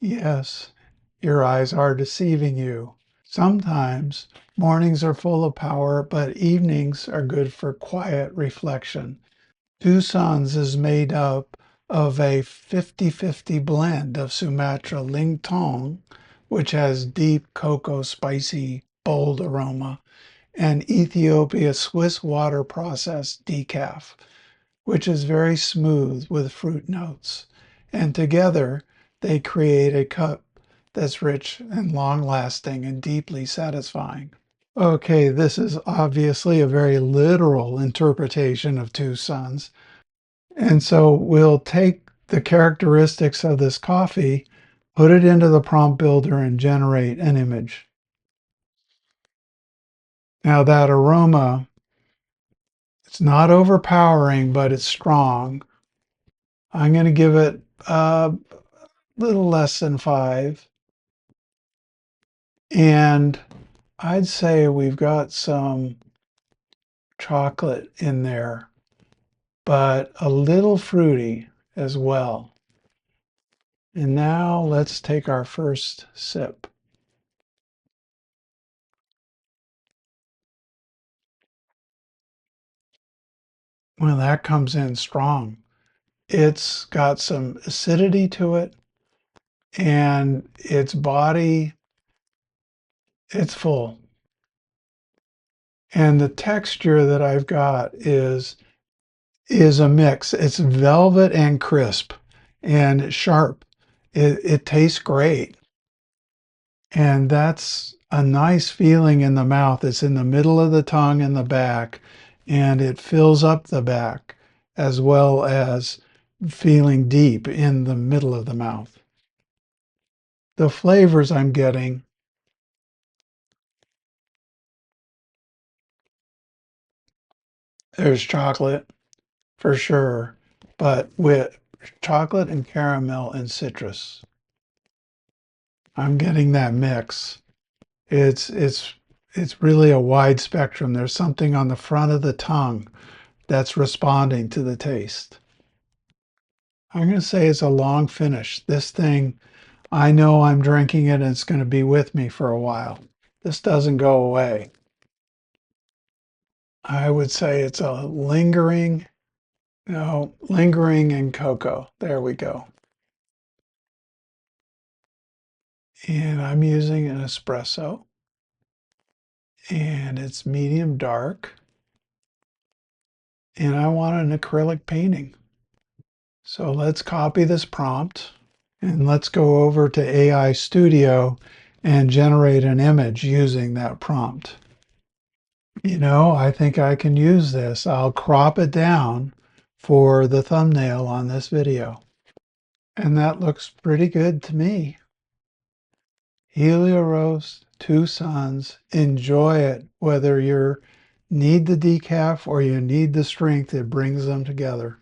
Yes, your eyes are deceiving you. Sometimes mornings are full of power, but evenings are good for quiet reflection. Two Suns is made up of a 50-50 blend of Sumatra Lintong, which has deep cocoa spicy bold aroma, and Ethiopia Swiss water processed Decaf, which is very smooth with fruit notes. And together they create a cup that's rich and long lasting and deeply satisfying. Okay, this is obviously a very literal interpretation of Two Suns. And so we'll take the characteristics of this coffee, put it into the prompt builder, and generate an image. Now that aroma, it's not overpowering, but it's strong. I'm going to give it a little less than 5. And I'd say we've got some chocolate in there, but a little fruity as well. And now let's take our first sip. Well, that comes in strong. It's got some acidity to it, and its body, it's full. And the texture that I've got is a mix. It's velvet and crisp and sharp. It tastes great. And that's a nice feeling in the mouth. It's in the middle of the tongue and the back, and it fills up the back as well as feeling deep in the middle of the mouth. The flavors I'm getting, there's chocolate for sure, but with chocolate and caramel and citrus. I'm getting that mix. It's it's it's really a wide spectrum. There's something on the front of the tongue that's responding to the taste. I'm going to say it's a long finish. This thing, I know I'm drinking it and it's going to be with me for a while. This doesn't go away. I would say it's a lingering, no, lingering in cocoa. There we go. And I'm using an espresso and it's medium dark. And I want an acrylic painting. So let's copy this prompt and let's go over to AI Studio and generate an image using that prompt. You know, I think I can use this. I'll crop it down for the thumbnail on this video. And that looks pretty good to me. Helioroast, Two Suns. Enjoy it, whether you need the decaf or you need the strength, it brings them together.